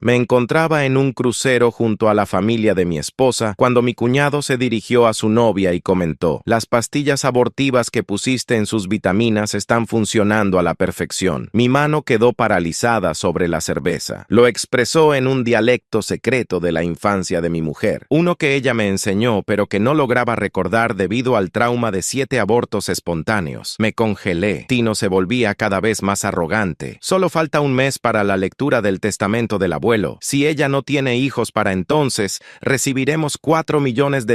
Me encontraba en un crucero junto a la familia de mi esposa cuando mi cuñado se dirigió a su novia y comentó: «Las pastillas abortivas que pusiste en sus vitaminas están funcionando a la perfección». Mi mano quedó paralizada sobre la cerveza. Lo expresó en un dialecto secreto de la infancia de mi mujer, uno que ella me enseñó pero que no lograba recordar debido al trauma de 7 abortos espontáneos. Me congelé. Tino se volvía cada vez más arrogante. «Solo falta un mes para la lectura del testamento del abuelo. Si ella no tiene hijos para entonces, recibiremos $4 millones.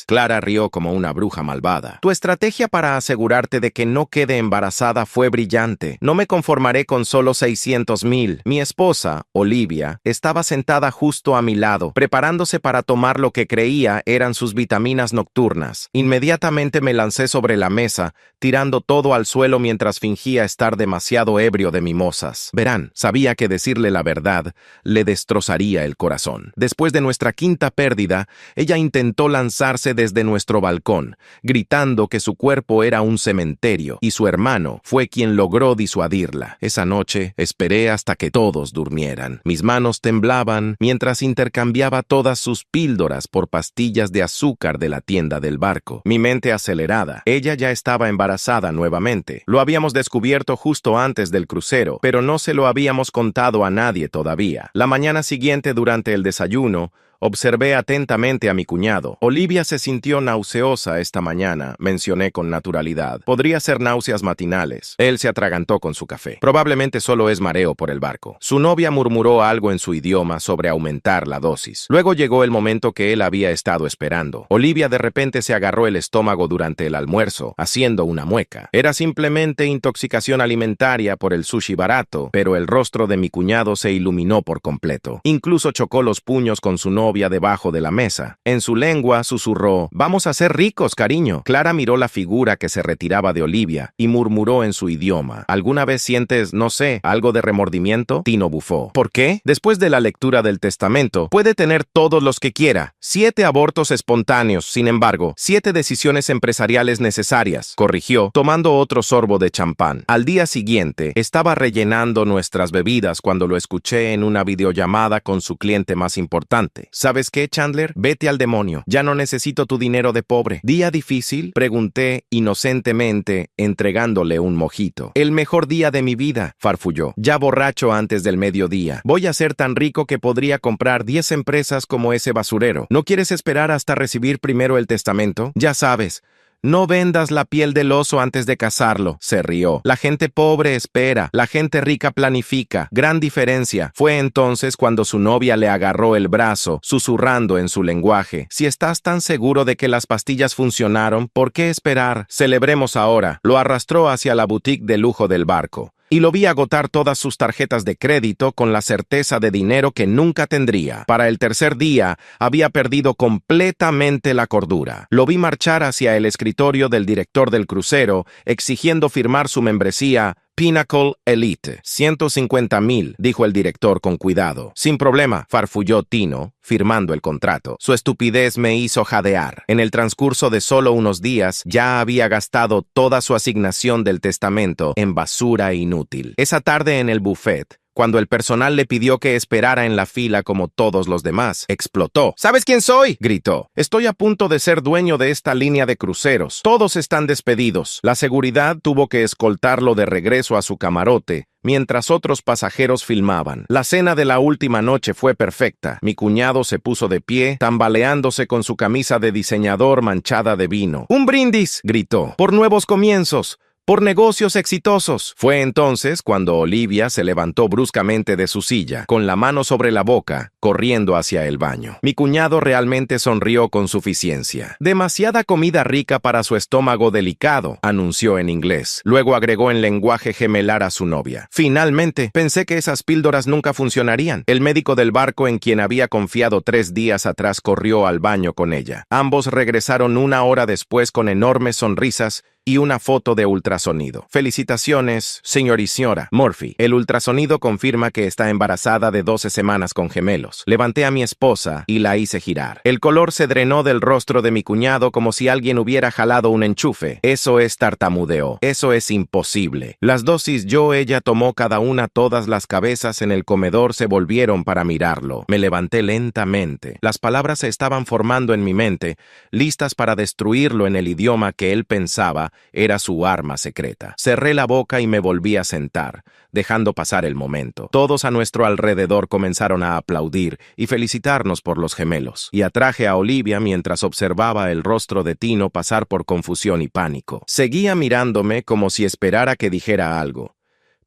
Clara rió como una bruja malvada. «Tu estrategia para asegurarte de que no quede embarazada fue brillante. No me conformaré con solo 600,000. Mi esposa, Olivia, estaba sentada justo a mi lado, preparándose para tomar lo que creía eran sus vitaminas nocturnas. Inmediatamente me lancé sobre la mesa, tirando todo al suelo mientras fingía estar demasiado ebrio de mimosas. Verán, sabía que decirle la verdad le destrozaría el corazón. Después de nuestra quinta pérdida, ella intentó lanzarse desde nuestro balcón, gritando que su cuerpo era un cementerio, y su hermano fue quien logró disuadirla. Esa noche esperé hasta que todos durmieran. Mis manos temblaban mientras intercambiaba todas sus píldoras por pastillas de azúcar de la tienda del barco. Mi mente acelerada. Ella ya estaba embarazada nuevamente. Lo habíamos descubierto justo antes del crucero, pero no se lo habíamos contado a nadie todavía. La mañana siguiente, durante el desayuno, observé atentamente a mi cuñado. «Olivia se sintió nauseosa esta mañana», mencioné con naturalidad. «Podría ser náuseas matinales». Él se atragantó con su café. «Probablemente solo es mareo por el barco». Su novia murmuró algo en su idioma sobre aumentar la dosis. Luego llegó el momento que él había estado esperando. Olivia de repente se agarró el estómago durante el almuerzo, haciendo una mueca. Era simplemente intoxicación alimentaria por el sushi barato, pero el rostro de mi cuñado se iluminó por completo. Incluso chocó los puños con su novia debajo de la mesa. En su lengua susurró: «Vamos a ser ricos, cariño». Clara miró la figura que se retiraba de Olivia y murmuró en su idioma: «¿Alguna vez sientes, no sé, algo de remordimiento?» Tino bufó. «¿Por qué? Después de la lectura del testamento, puede tener todos los que quiera. 7 abortos espontáneos, sin embargo, 7 decisiones empresariales necesarias», corrigió, tomando otro sorbo de champán. Al día siguiente, estaba rellenando nuestras bebidas cuando lo escuché en una videollamada con su cliente más importante. «¿Sabes qué, Chandler? Vete al demonio. Ya no necesito tu dinero de pobre». «¿Día difícil?», pregunté inocentemente, entregándole un mojito. «El mejor día de mi vida», farfulló. «Ya borracho antes del mediodía. Voy a ser tan rico que podría comprar 10 empresas como ese basurero. ¿No quieres esperar hasta recibir primero el testamento? Ya sabes. No vendas la piel del oso antes de cazarlo», se rió. «La gente pobre espera, la gente rica planifica. Gran diferencia». Fue entonces cuando su novia le agarró el brazo, susurrando en su lenguaje: «Si estás tan seguro de que las pastillas funcionaron, ¿por qué esperar? Celebremos ahora». Lo arrastró hacia la boutique de lujo del barco. Y lo vi agotar todas sus tarjetas de crédito con la certeza de dinero que nunca tendría. Para el tercer día, había perdido completamente la cordura. Lo vi marchar hacia el escritorio del director del crucero, exigiendo firmar su membresía Pinnacle Elite. 150,000, dijo el director con cuidado. «Sin problema», farfulló Tino, firmando el contrato. Su estupidez me hizo jadear. En el transcurso de solo unos días, ya había gastado toda su asignación del testamento en basura inútil. Esa tarde en el buffet, cuando el personal le pidió que esperara en la fila como todos los demás, explotó. «¿Sabes quién soy?», gritó. «Estoy a punto de ser dueño de esta línea de cruceros. Todos están despedidos». La seguridad tuvo que escoltarlo de regreso a su camarote, mientras otros pasajeros filmaban. La cena de la última noche fue perfecta. Mi cuñado se puso de pie, tambaleándose con su camisa de diseñador manchada de vino. «¡Un brindis!», gritó. «Por nuevos comienzos. Por negocios exitosos». Fue entonces cuando Olivia se levantó bruscamente de su silla, con la mano sobre la boca, corriendo hacia el baño. Mi cuñado realmente sonrió con suficiencia. «Demasiada comida rica para su estómago delicado», anunció en inglés. Luego agregó en lenguaje gemelar a su novia: «Finalmente, pensé que esas píldoras nunca funcionarían». El médico del barco en quien había confiado 3 días atrás corrió al baño con ella. Ambos regresaron 1 hora después con enormes sonrisas y una foto de ultrasonido. Felicitaciones, señor y señora Murphy. El ultrasonido confirma que está embarazada de 12 semanas con gemelos. Levanté a mi esposa y la hice girar. El color se drenó del rostro de mi cuñado como si alguien hubiera jalado un enchufe. Eso es tartamudeo. Eso es imposible. Las dosis ella tomó cada una, todas las cabezas en el comedor se volvieron para mirarlo. Me levanté lentamente. Las palabras se estaban formando en mi mente, listas para destruirlo en el idioma que él pensaba era su arma secreta. Cerré la boca y me volví a sentar, dejando pasar el momento. Todos a nuestro alrededor comenzaron a aplaudir y felicitarnos por los gemelos. Y atraje a Olivia mientras observaba el rostro de Tino pasar por confusión y pánico. Seguía mirándome como si esperara que dijera algo.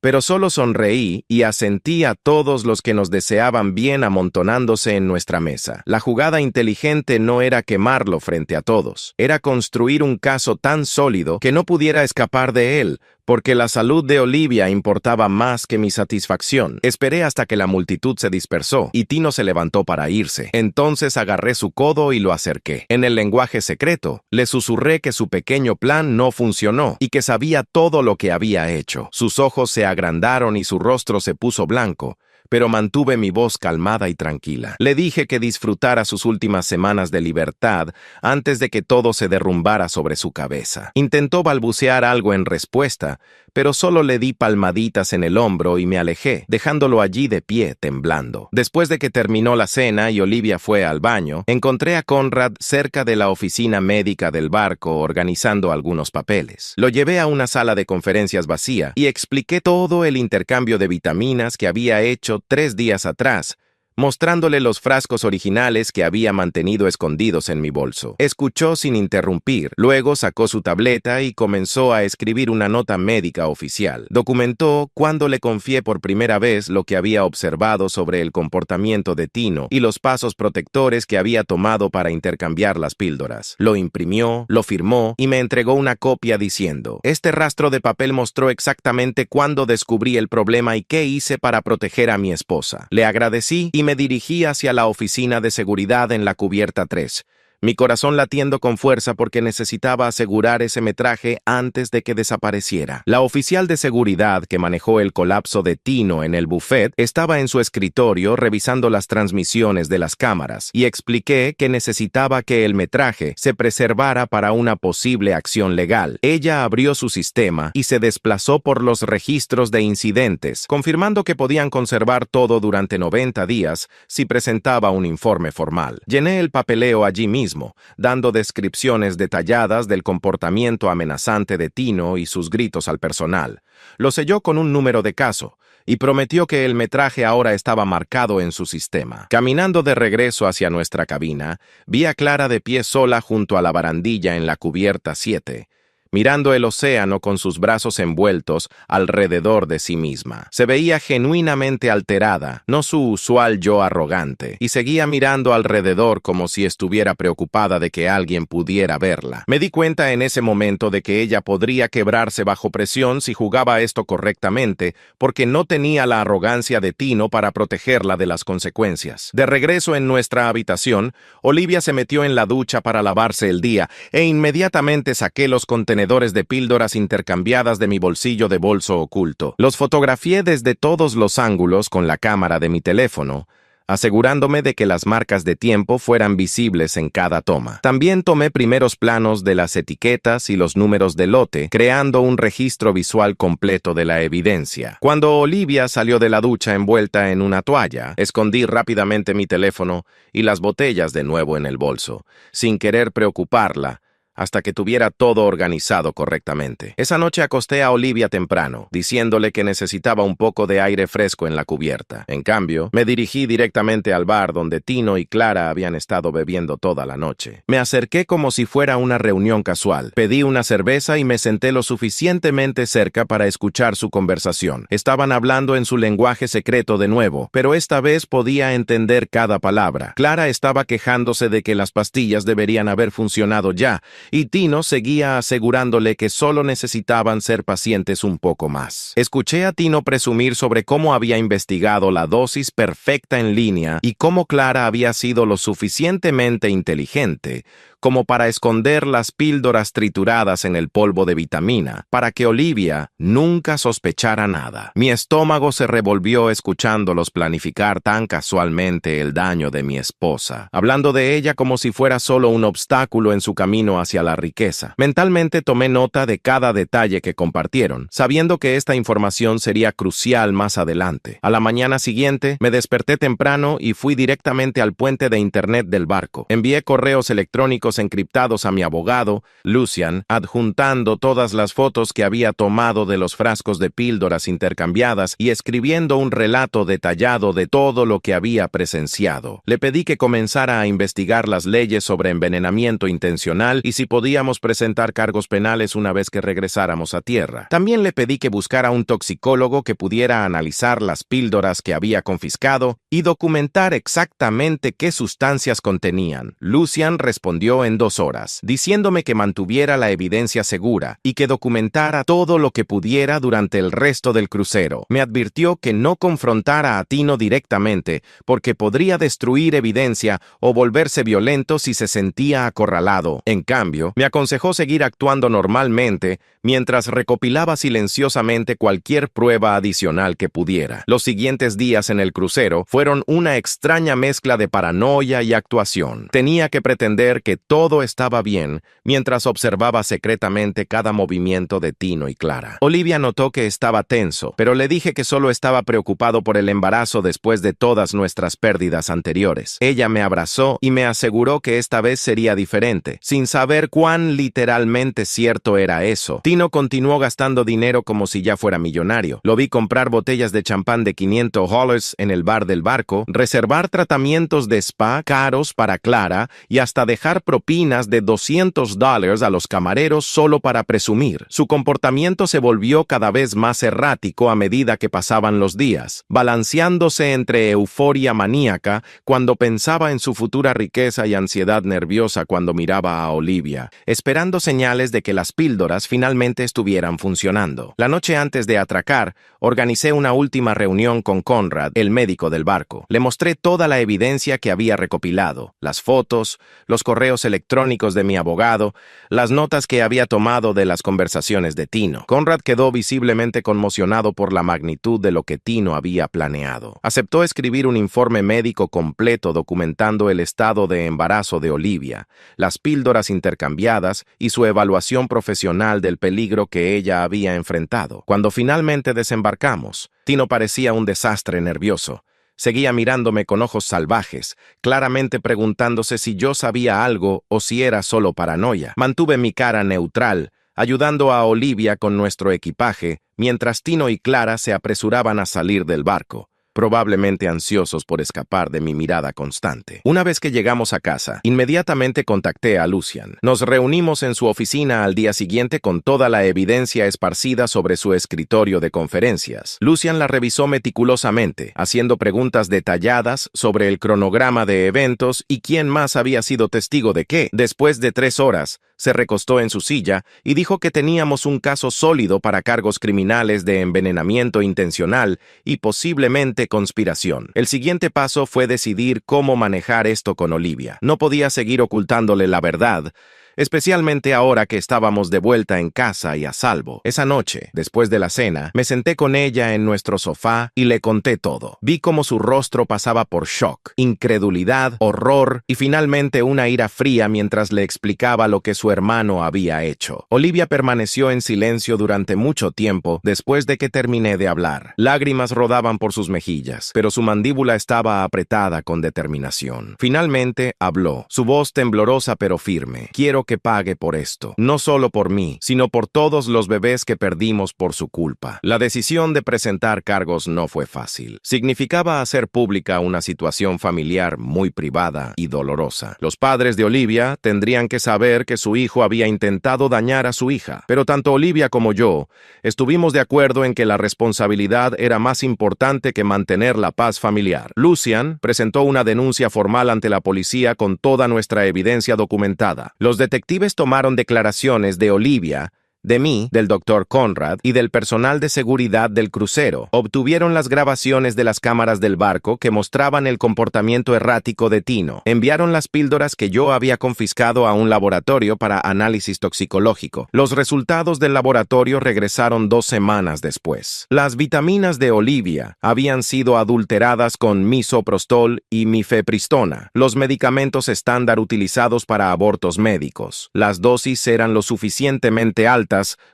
Pero solo sonreí y asentí a todos los que nos deseaban bien amontonándose en nuestra mesa. La jugada inteligente no era quemarlo frente a todos, era construir un caso tan sólido que no pudiera escapar de él, porque la salud de Olivia importaba más que mi satisfacción. Esperé hasta que la multitud se dispersó y Tino se levantó para irse. Entonces agarré su codo y lo acerqué. En el lenguaje secreto, le susurré que su pequeño plan no funcionó y que sabía todo lo que había hecho. Sus ojos se agrandaron y su rostro se puso blanco, pero mantuve mi voz calmada y tranquila. Le dije que disfrutara sus últimas semanas de libertad antes de que todo se derrumbara sobre su cabeza. Intentó balbucear algo en respuesta, pero solo le di palmaditas en el hombro y me alejé, dejándolo allí de pie, temblando. Después de que terminó la cena y Olivia fue al baño, encontré a Conrad cerca de la oficina médica del barco organizando algunos papeles. Lo llevé a una sala de conferencias vacía y expliqué todo el intercambio de vitaminas que había hecho 3 días atrás, mostrándole los frascos originales que había mantenido escondidos en mi bolso. Escuchó sin interrumpir, luego sacó su tableta y comenzó a escribir una nota médica oficial. Documentó cuando le confié por primera vez lo que había observado sobre el comportamiento de Tino y los pasos protectores que había tomado para intercambiar las píldoras. Lo imprimió, lo firmó y me entregó una copia diciendo: "Este rastro de papel mostró exactamente cuándo descubrí el problema y qué hice para proteger a mi esposa". Le agradecí y me dirigí hacia la oficina de seguridad en la cubierta 3. Mi corazón latiendo con fuerza porque necesitaba asegurar ese metraje antes de que desapareciera. La oficial de seguridad que manejó el colapso de Tino en el buffet estaba en su escritorio revisando las transmisiones de las cámaras y expliqué que necesitaba que el metraje se preservara para una posible acción legal. Ella abrió su sistema y se desplazó por los registros de incidentes, confirmando que podían conservar todo durante 90 días si presentaba un informe formal. Llené el papeleo allí mismo, dando descripciones detalladas del comportamiento amenazante de Tino y sus gritos al personal. Lo selló con un número de caso y prometió que el metraje ahora estaba marcado en su sistema. Caminando de regreso hacia nuestra cabina, vi a Clara de pie sola junto a la barandilla en la cubierta 7. Mirando el océano con sus brazos envueltos alrededor de sí misma. Se veía genuinamente alterada, no su usual yo arrogante, y seguía mirando alrededor como si estuviera preocupada de que alguien pudiera verla. Me di cuenta en ese momento de que ella podría quebrarse bajo presión si jugaba esto correctamente, porque no tenía la arrogancia de Tino para protegerla de las consecuencias. De regreso en nuestra habitación, Olivia se metió en la ducha para lavarse el día, e inmediatamente saqué los contenedores de píldoras intercambiadas de mi bolsillo de bolso oculto. Los fotografié desde todos los ángulos con la cámara de mi teléfono, asegurándome de que las marcas de tiempo fueran visibles en cada toma. También tomé primeros planos de las etiquetas y los números de lote, creando un registro visual completo de la evidencia. Cuando Olivia salió de la ducha envuelta en una toalla, escondí rápidamente mi teléfono y las botellas de nuevo en el bolso, sin querer preocuparla, hasta que tuviera todo organizado correctamente. Esa noche acosté a Olivia temprano, diciéndole que necesitaba un poco de aire fresco en la cubierta. En cambio, me dirigí directamente al bar donde Tino y Clara habían estado bebiendo toda la noche. Me acerqué como si fuera una reunión casual. Pedí una cerveza y me senté lo suficientemente cerca para escuchar su conversación. Estaban hablando en su lenguaje secreto de nuevo, pero esta vez podía entender cada palabra. Clara estaba quejándose de que las pastillas deberían haber funcionado ya, y Tino seguía asegurándole que solo necesitaban ser pacientes un poco más. Escuché a Tino presumir sobre cómo había investigado la dosis perfecta en línea y cómo Clara había sido lo suficientemente inteligente como para esconder las píldoras trituradas en el polvo de vitamina, para que Olivia nunca sospechara nada. Mi estómago se revolvió escuchándolos planificar tan casualmente el daño de mi esposa, hablando de ella como si fuera solo un obstáculo en su camino hacia la riqueza. Mentalmente tomé nota de cada detalle que compartieron, sabiendo que esta información sería crucial más adelante. A la mañana siguiente, me desperté temprano y fui directamente al puente de internet del barco. Envié correos electrónicos encriptados a mi abogado, Lucian, adjuntando todas las fotos que había tomado de los frascos de píldoras intercambiadas y escribiendo un relato detallado de todo lo que había presenciado. Le pedí que comenzara a investigar las leyes sobre envenenamiento intencional y si podíamos presentar cargos penales una vez que regresáramos a tierra. También le pedí que buscara un toxicólogo que pudiera analizar las píldoras que había confiscado y documentar exactamente qué sustancias contenían. Lucian respondió en 2 horas, diciéndome que mantuviera la evidencia segura y que documentara todo lo que pudiera durante el resto del crucero. Me advirtió que no confrontara a Tino directamente porque podría destruir evidencia o volverse violento si se sentía acorralado. En cambio, me aconsejó seguir actuando normalmente mientras recopilaba silenciosamente cualquier prueba adicional que pudiera. Los siguientes días en el crucero fueron una extraña mezcla de paranoia y actuación. Tenía que pretender que todo estaba bien mientras observaba secretamente cada movimiento de Tino y Clara. Olivia notó que estaba tenso, pero le dije que solo estaba preocupado por el embarazo después de todas nuestras pérdidas anteriores. Ella me abrazó y me aseguró que esta vez sería diferente, sin saber cuán literalmente cierto era eso. Tino continuó gastando dinero como si ya fuera millonario. Lo vi comprar botellas de champán de $500 en el bar del barco, reservar tratamientos de spa caros para Clara y hasta dejar propinas de $200 a los camareros solo para presumir. Su comportamiento se volvió cada vez más errático a medida que pasaban los días, balanceándose entre euforia maníaca cuando pensaba en su futura riqueza y ansiedad nerviosa cuando miraba a Olivia, esperando señales de que las píldoras finalmente estuvieran funcionando. La noche antes de atracar, organicé una última reunión con Conrad, el médico del barco. Le mostré toda la evidencia que había recopilado, las fotos, los correos electrónicos de mi abogado, las notas que había tomado de las conversaciones de Tino. Conrad quedó visiblemente conmocionado por la magnitud de lo que Tino había planeado. Aceptó escribir un informe médico completo documentando el estado de embarazo de Olivia, las píldoras intercambiadas y su evaluación profesional del peligro que ella había enfrentado. Cuando finalmente desembarcamos, Tino parecía un desastre nervioso. Seguía mirándome con ojos salvajes, claramente preguntándose si yo sabía algo o si era solo paranoia. Mantuve mi cara neutral, ayudando a Olivia con nuestro equipaje, mientras Tino y Clara se apresuraban a salir del barco, probablemente ansiosos por escapar de mi mirada constante. Una vez que llegamos a casa, inmediatamente contacté a Lucian. Nos reunimos en su oficina al día siguiente con toda la evidencia esparcida sobre su escritorio de conferencias. Lucian la revisó meticulosamente, haciendo preguntas detalladas sobre el cronograma de eventos y quién más había sido testigo de qué. Después de 3 horas, se recostó en su silla y dijo que teníamos un caso sólido para cargos criminales de envenenamiento intencional y posiblemente conspiración. El siguiente paso fue decidir cómo manejar esto con Olivia. No podía seguir ocultándole la verdad, especialmente ahora que estábamos de vuelta en casa y a salvo. Esa noche, después de la cena, me senté con ella en nuestro sofá y le conté todo. Vi cómo su rostro pasaba por shock, incredulidad, horror y finalmente una ira fría mientras le explicaba lo que su hermano había hecho. Olivia permaneció en silencio durante mucho tiempo después de que terminé de hablar. Lágrimas rodaban por sus mejillas, pero su mandíbula estaba apretada con determinación. Finalmente habló, su voz temblorosa pero firme. Quiero que pague por esto, no solo por mí, sino por todos los bebés que perdimos por su culpa. La decisión de presentar cargos no fue fácil. Significaba hacer pública una situación familiar muy privada y dolorosa. Los padres de Olivia tendrían que saber que su hijo había intentado dañar a su hija, pero tanto Olivia como yo estuvimos de acuerdo en que la responsabilidad era más importante que mantener la paz familiar. Lucian presentó una denuncia formal ante la policía con toda nuestra evidencia documentada. Los detectives detectives tomaron declaraciones de Olivia, de mí, del Dr. Conrad y del personal de seguridad del crucero. Obtuvieron las grabaciones de las cámaras del barco que mostraban el comportamiento errático de Tino. Enviaron las píldoras que yo había confiscado a un laboratorio para análisis toxicológico. Los resultados del laboratorio regresaron 2 semanas después. Las vitaminas de Olivia habían sido adulteradas con misoprostol y mifepristona, los medicamentos estándar utilizados para abortos médicos. Las dosis eran lo suficientemente altas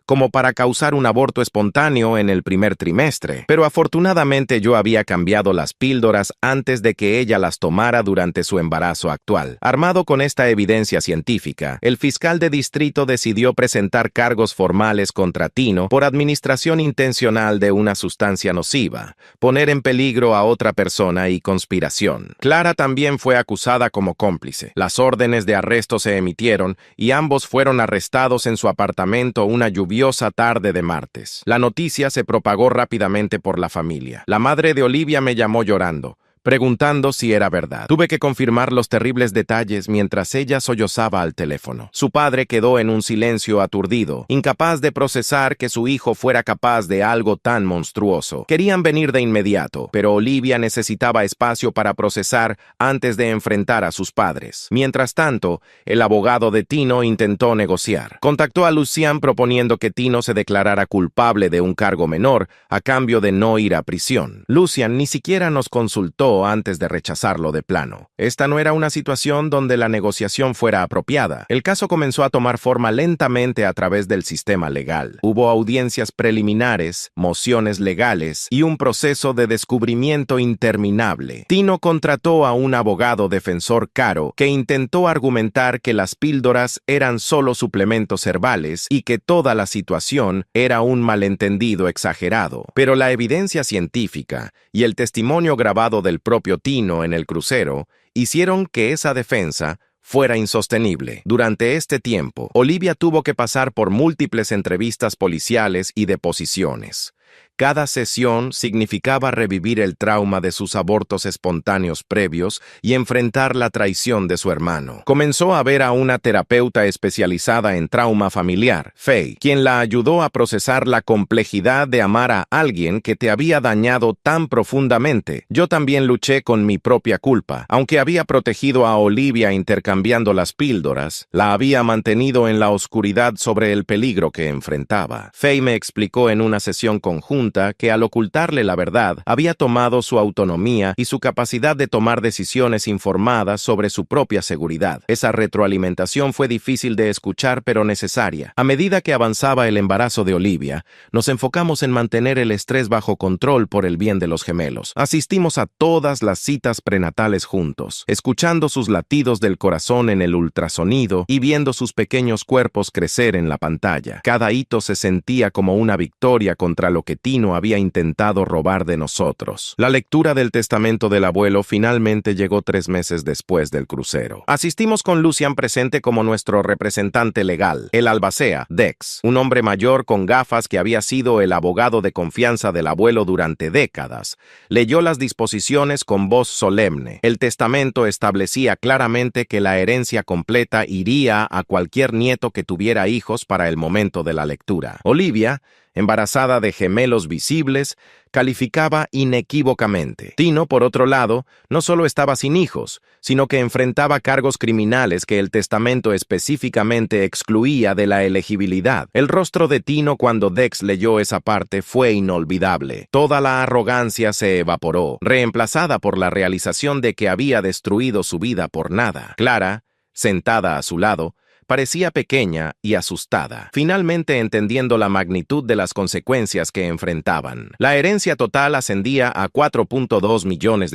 como para causar un aborto espontáneo en el primer trimestre, pero afortunadamente yo había cambiado las píldoras antes de que ella las tomara durante su embarazo actual. Armado con esta evidencia científica, el fiscal de distrito decidió presentar cargos formales contra Tino por administración intencional de una sustancia nociva, poner en peligro a otra persona y conspiración. Clara también fue acusada como cómplice. Las órdenes de arresto se emitieron y ambos fueron arrestados en su apartamento una lluviosa tarde de martes. La noticia se propagó rápidamente por la familia. La madre de Olivia me llamó llorando, preguntando si era verdad. Tuve que confirmar los terribles detalles mientras ella sollozaba al teléfono. Su padre quedó en un silencio aturdido, incapaz de procesar que su hijo fuera capaz de algo tan monstruoso. Querían venir de inmediato, pero Olivia necesitaba espacio para procesar antes de enfrentar a sus padres. Mientras tanto, el abogado de Tino intentó negociar. Contactó a Lucian proponiendo que Tino se declarara culpable de un cargo menor a cambio de no ir a prisión. Lucian ni siquiera nos consultó antes de rechazarlo de plano. Esta no era una situación donde la negociación fuera apropiada. El caso comenzó a tomar forma lentamente a través del sistema legal. Hubo audiencias preliminares, mociones legales y un proceso de descubrimiento interminable. Tino contrató a un abogado defensor caro que intentó argumentar que las píldoras eran solo suplementos herbales y que toda la situación era un malentendido exagerado. Pero la evidencia científica y el testimonio grabado del propio Tino en el crucero hicieron que esa defensa fuera insostenible. Durante este tiempo, Olivia tuvo que pasar por múltiples entrevistas policiales y deposiciones. Cada sesión significaba revivir el trauma de sus abortos espontáneos previos y enfrentar la traición de su hermano. Comenzó a ver a una terapeuta especializada en trauma familiar, Faye, quien la ayudó a procesar la complejidad de amar a alguien que te había dañado tan profundamente. Yo también luché con mi propia culpa. Aunque había protegido a Olivia intercambiando las píldoras, la había mantenido en la oscuridad sobre el peligro que enfrentaba. Faye me explicó en una sesión conjunta que al ocultarle la verdad, había tomado su autonomía y su capacidad de tomar decisiones informadas sobre su propia seguridad. Esa retroalimentación fue difícil de escuchar pero necesaria. A medida que avanzaba el embarazo de Olivia, nos enfocamos en mantener el estrés bajo control por el bien de los gemelos. Asistimos a todas las citas prenatales juntos, escuchando sus latidos del corazón en el ultrasonido y viendo sus pequeños cuerpos crecer en la pantalla. Cada hito se sentía como una victoria contra lo que Tino había intentado robar de nosotros. La lectura del testamento del abuelo finalmente llegó 3 meses después del crucero. Asistimos con Lucian presente como nuestro representante legal, el albacea, Dex, un hombre mayor con gafas que había sido el abogado de confianza del abuelo durante décadas. Leyó las disposiciones con voz solemne. El testamento establecía claramente que la herencia completa iría a cualquier nieto que tuviera hijos para el momento de la lectura. Olivia, embarazada de gemelos visibles, calificaba inequívocamente. Tino, por otro lado, no solo estaba sin hijos, sino que enfrentaba cargos criminales que el testamento específicamente excluía de la elegibilidad. El rostro de Tino cuando Dex leyó esa parte fue inolvidable. Toda la arrogancia se evaporó, reemplazada por la realización de que había destruido su vida por nada. Clara, sentada a su lado, parecía pequeña y asustada, finalmente entendiendo la magnitud de las consecuencias que enfrentaban. La herencia total ascendía a $4.2 millones,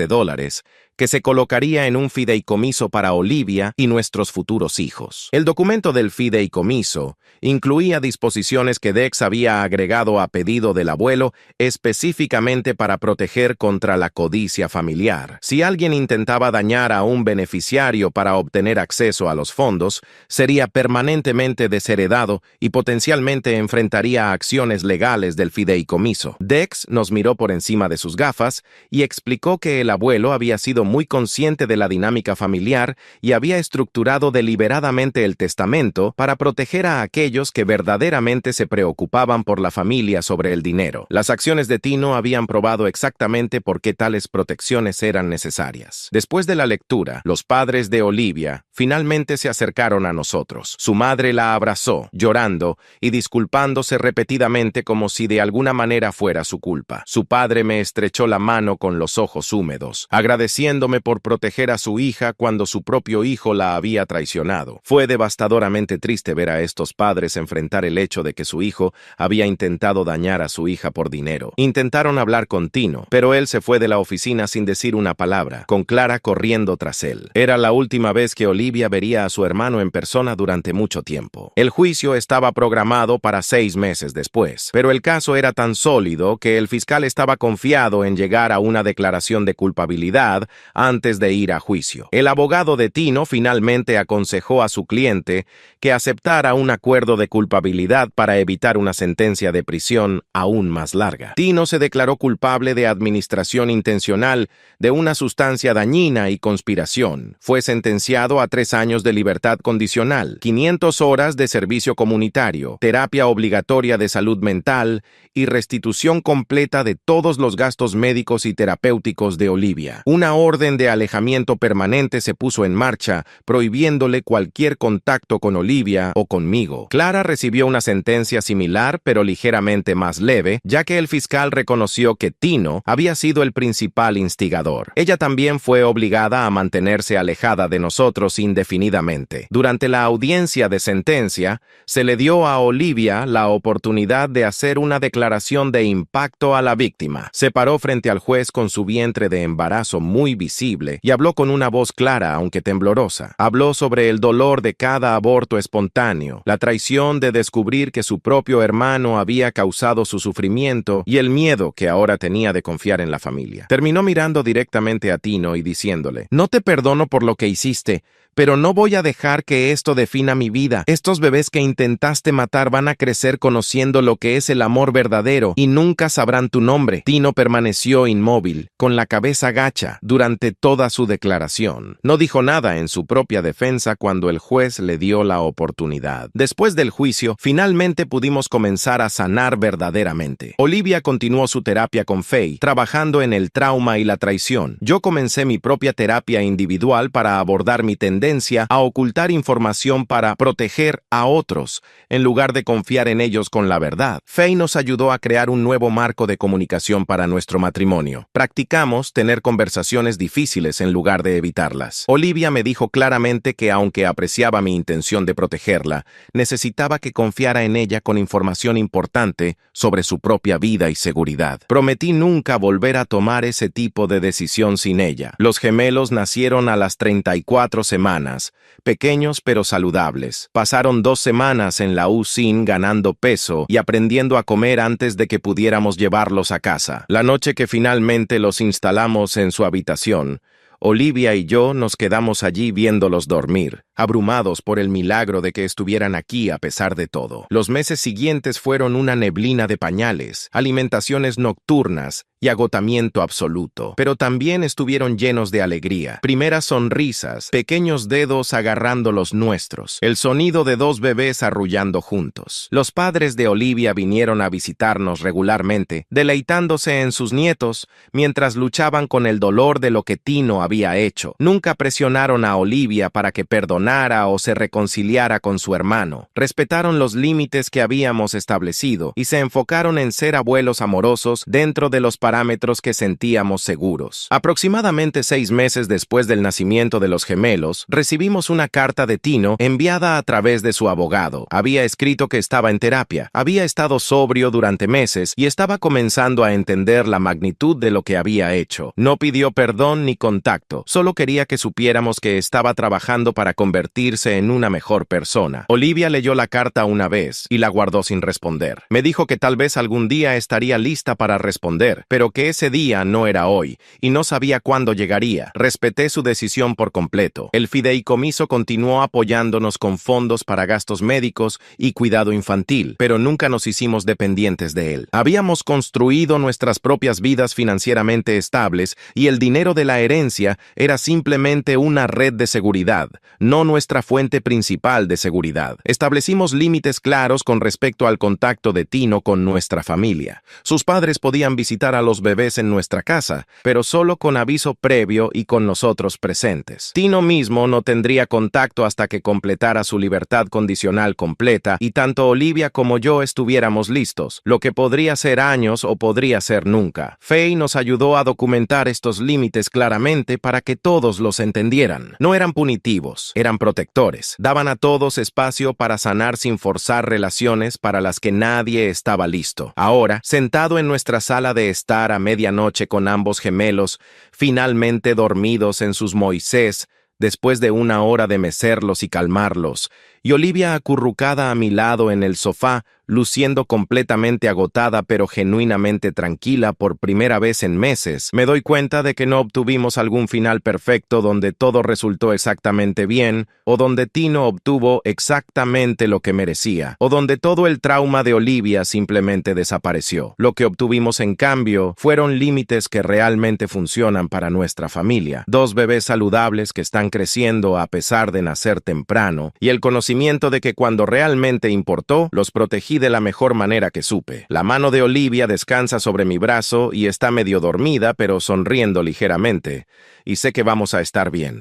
que se colocaría en un fideicomiso para Olivia y nuestros futuros hijos. El documento del fideicomiso incluía disposiciones que Dex había agregado a pedido del abuelo específicamente para proteger contra la codicia familiar. Si alguien intentaba dañar a un beneficiario para obtener acceso a los fondos, sería permanentemente desheredado y potencialmente enfrentaría acciones legales del fideicomiso. Dex nos miró por encima de sus gafas y explicó que el abuelo había sido muy consciente de la dinámica familiar y había estructurado deliberadamente el testamento para proteger a aquellos que verdaderamente se preocupaban por la familia sobre el dinero. Las acciones de Tino habían probado exactamente por qué tales protecciones eran necesarias. Después de la lectura, los padres de Olivia finalmente se acercaron a nosotros. Su madre la abrazó, llorando y disculpándose repetidamente como si de alguna manera fuera su culpa. Su padre me estrechó la mano con los ojos húmedos, agradeciéndome por proteger a su hija cuando su propio hijo la había traicionado. Fue devastadoramente triste ver a estos padres enfrentar el hecho de que su hijo había intentado dañar a su hija por dinero. Intentaron hablar con Tino, pero él se fue de la oficina sin decir una palabra, con Clara corriendo tras él. Era la última vez que Olivia vería a su hermano en persona durante mucho tiempo. El juicio estaba programado para 6 meses después, pero el caso era tan sólido que el fiscal estaba confiado en llegar a una declaración de culpabilidad antes de ir a juicio. El abogado de Tino finalmente aconsejó a su cliente que aceptara un acuerdo de culpabilidad para evitar una sentencia de prisión aún más larga. Tino se declaró culpable de administración intencional de una sustancia dañina y conspiración. Fue sentenciado a 3 años de libertad condicional, 500 horas de servicio comunitario, terapia obligatoria de salud mental y restitución completa de todos los gastos médicos y terapéuticos de Olivia. Una orden de alejamiento permanente se puso en marcha, prohibiéndole cualquier contacto con Olivia o conmigo. Clara recibió una sentencia similar, pero ligeramente más leve, ya que el fiscal reconoció que Tino había sido el principal instigador. Ella también fue obligada a mantenerse alejada de nosotros indefinidamente. Durante la audiencia de sentencia, se le dio a Olivia la oportunidad de hacer una declaración de impacto a la víctima. Se paró frente al juez con su vientre de embarazo muy visible y habló con una voz clara, aunque temblorosa. Habló sobre el dolor de cada aborto espontáneo, la traición de descubrir que su propio hermano había causado su sufrimiento y el miedo que ahora tenía de confiar en la familia. Terminó mirando directamente a Tino y diciéndole: «No te perdono por lo que hiciste, pero no voy a dejar que esto defina mi vida. Estos bebés que intentaste matar van a crecer conociendo lo que es el amor verdadero y nunca sabrán tu nombre». Tino permaneció inmóvil, con la cabeza gacha, durante toda su declaración. No dijo nada en su propia defensa cuando el juez le dio la oportunidad. Después del juicio, finalmente pudimos comenzar a sanar verdaderamente. Olivia continuó su terapia con Faye, trabajando en el trauma y la traición. Yo comencé mi propia terapia individual para abordar mi tendencia a ocultar información para proteger a otros, en lugar de confiar en ellos con la verdad. Faye nos ayudó a crear un nuevo marco de comunicación para nuestro matrimonio. Practicamos tener conversaciones difíciles en lugar de evitarlas. Olivia me dijo claramente que aunque apreciaba mi intención de protegerla, necesitaba que confiara en ella con información importante sobre su propia vida y seguridad. Prometí nunca volver a tomar ese tipo de decisión sin ella. Los gemelos nacieron a las 34 semanas, pequeños pero saludables. Pasaron 2 semanas en la UCIN ganando peso y aprendiendo a comer antes de que pudiéramos llevarlos a casa. La noche que finalmente los instalamos en su habitación, Olivia y yo nos quedamos allí viéndolos dormir, abrumados por el milagro de que estuvieran aquí a pesar de todo. Los meses siguientes fueron una neblina de pañales, alimentaciones nocturnas y agotamiento absoluto, pero también estuvieron llenos de alegría. Primeras sonrisas, pequeños dedos agarrando los nuestros, el sonido de 2 bebés arrullando juntos. Los padres de Olivia vinieron a visitarnos regularmente, deleitándose en sus nietos mientras luchaban con el dolor de lo que Tino había hecho. Nunca presionaron a Olivia para que perdonara o se reconciliara con su hermano. Respetaron los límites que habíamos establecido y se enfocaron en ser abuelos amorosos dentro de los parámetros que sentíamos seguros. Aproximadamente 6 meses después del nacimiento de los gemelos, recibimos una carta de Tino enviada a través de su abogado. Había escrito que estaba en terapia, había estado sobrio durante meses y estaba comenzando a entender la magnitud de lo que había hecho. No pidió perdón ni contacto, solo quería que supiéramos que estaba trabajando para convertirse en una mejor persona. Olivia leyó la carta una vez y la guardó sin responder. Me dijo que tal vez algún día estaría lista para responder, pero pero que ese día no era hoy, y no sabía cuándo llegaría. Respeté su decisión por completo. El fideicomiso continuó apoyándonos con fondos para gastos médicos y cuidado infantil, pero nunca nos hicimos dependientes de él. Habíamos construido nuestras propias vidas financieramente estables y el dinero de la herencia era simplemente una red de seguridad, no nuestra fuente principal de seguridad. Establecimos límites claros con respecto al contacto de Tino con nuestra familia. Sus padres podían visitar a los bebés en nuestra casa, pero solo con aviso previo y con nosotros presentes. Tino mismo no tendría contacto hasta que completara su libertad condicional completa y tanto Olivia como yo estuviéramos listos, lo que podría ser años o podría ser nunca. Faye nos ayudó a documentar estos límites claramente para que todos los entendieran. No eran punitivos, eran protectores. Daban a todos espacio para sanar sin forzar relaciones para las que nadie estaba listo. Ahora, sentado en nuestra sala de estar a medianoche con ambos gemelos, finalmente dormidos en sus Moisés, después de una hora de mecerlos y calmarlos, y Olivia acurrucada a mi lado en el sofá, luciendo completamente agotada pero genuinamente tranquila por primera vez en meses, me doy cuenta de que no obtuvimos algún final perfecto donde todo resultó exactamente bien, o donde Tino obtuvo exactamente lo que merecía, o donde todo el trauma de Olivia simplemente desapareció. Lo que obtuvimos en cambio fueron límites que realmente funcionan para nuestra familia. 2 bebés saludables que están creciendo a pesar de nacer temprano, y el conocimiento de que cuando realmente importó, los protegí de la mejor manera que supe. La mano de Olivia descansa sobre mi brazo y está medio dormida, pero sonriendo ligeramente, y sé que vamos a estar bien.